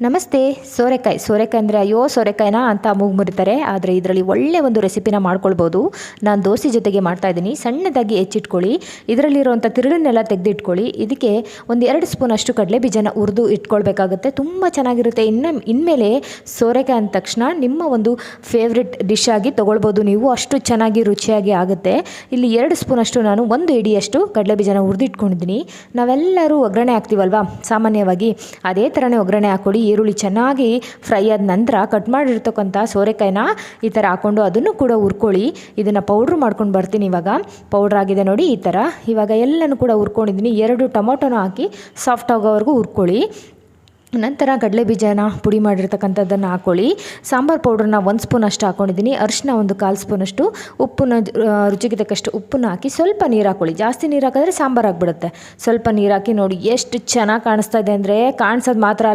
ನಮಸ್ತೆ. ಸೋರೆಕಾಯಿ ಅಂದರೆ ಅಯ್ಯೋ ಸೋರೆಕಾಯಿನಾ ಅಂತ ಮುರಿತಾರೆ. ಆದರೆ ಇದರಲ್ಲಿ ಒಳ್ಳೆ ಒಂದು ರೆಸಿಪಿನ ಮಾಡ್ಕೊಳ್ಬೋದು. ನಾನು ದೋಸೆ ಜೊತೆಗೆ ಮಾಡ್ತಾಯಿದ್ದೀನಿ. ಸಣ್ಣದಾಗಿ ಹೆಚ್ಚಿಟ್ಕೊಳ್ಳಿ. ಇದರಲ್ಲಿರುವಂಥ ತಿರುಳನ್ನೆಲ್ಲ ತೆಗೆದಿಟ್ಕೊಳ್ಳಿ. ಇದಕ್ಕೆ ಒಂದು 2 ಸ್ಪೂನ್ ಅಷ್ಟು ಕಡಲೆ ಬೀಜನ ಹುರಿದು ಇಟ್ಕೊಳ್ಬೇಕಾಗುತ್ತೆ. ತುಂಬ ಚೆನ್ನಾಗಿರುತ್ತೆ. ಇನ್ಮೇಲೆ ಸೋರೆಕಾಯಿ ಅಂದ ತಕ್ಷಣ ನಿಮ್ಮ ಒಂದು ಫೇವ್ರೆಟ್ ಡಿಶ್ ಆಗಿ ತೊಗೊಳ್ಬೋದು ನೀವು. ಅಷ್ಟು ಚೆನ್ನಾಗಿ ರುಚಿಯಾಗಿ ಆಗುತ್ತೆ. ಇಲ್ಲಿ 2 ಸ್ಪೂನ್ ಅಷ್ಟು ನಾನು 1 ಹಿಡಿಯಷ್ಟು ಕಡಲೆ ಬೀಜನ ಹುರಿದು ಇಟ್ಕೊಂಡಿದ್ದೀನಿ. ನಾವೆಲ್ಲರೂ ಒಗ್ಗರಣೆ ಹಾಕ್ತೀವಲ್ವಾ ಸಾಮಾನ್ಯವಾಗಿ, ಅದೇ ಥರನೇ ಒಗ್ಗರಣೆ ಹಾಕ್ಕೊಳ್ಳಿ. ಈರುಳ್ಳಿ ಚೆನ್ನಾಗಿ ಫ್ರೈ ಆದ ನಂತರ ಕಟ್ ಮಾಡಿರ್ತಕ್ಕಂಥ ಸೋರೆಕಾಯಿನ ಈ ಥರ ಹಾಕ್ಕೊಂಡು ಅದನ್ನು ಕೂಡ ಹುರ್ಕೊಳ್ಳಿ. ಇದನ್ನು ಪೌಡ್ರ್ ಮಾಡ್ಕೊಂಡು ಬರ್ತೀನಿ. ಇವಾಗ ಪೌಡ್ರ್ ಆಗಿದೆ ನೋಡಿ ಈ ಥರ. ಇವಾಗ ಎಲ್ಲನೂ ಕೂಡ ಹುರ್ಕೊಂಡಿದ್ದೀನಿ. 2 ಟೊಮೊಟೊನ ಹಾಕಿ ಸಾಫ್ಟ್ ಆಗೋವರೆಗೂ ಹುರ್ಕೊಳ್ಳಿ. ನಂತರ ಕಡಲೆ ಬೀಜನ ಪುಡಿ ಮಾಡಿರ್ತಕ್ಕಂಥದ್ದನ್ನು ಹಾಕ್ಕೊಳ್ಳಿ. ಸಾಂಬಾರು ಪೌಡ್ರನ್ನ 1 ಸ್ಪೂನ್ ಅಷ್ಟು ಹಾಕ್ಕೊಂಡಿದ್ದೀನಿ. ಅರಿಶಿನ ಒಂದು 1/4 ಸ್ಪೂನಷ್ಟು, ಉಪ್ಪನ್ನ ರುಚಿಗೆ ತಕ್ಕಷ್ಟು ಉಪ್ಪನ್ನ ಹಾಕಿ ಸ್ವಲ್ಪ ನೀರು ಹಾಕ್ಕೊಳ್ಳಿ. ಜಾಸ್ತಿ ನೀರು ಹಾಕಿದ್ರೆ ಸಾಂಬಾರು ಆಗಿಬಿಡುತ್ತೆ. ಸ್ವಲ್ಪ ನೀರು ಹಾಕಿ ನೋಡಿ ಎಷ್ಟು ಚೆನ್ನಾಗಿ ಕಾಣಿಸ್ತಾ ಇದೆ ಅಂದರೆ ಕಾಣಿಸೋದು ಮಾತ್ರ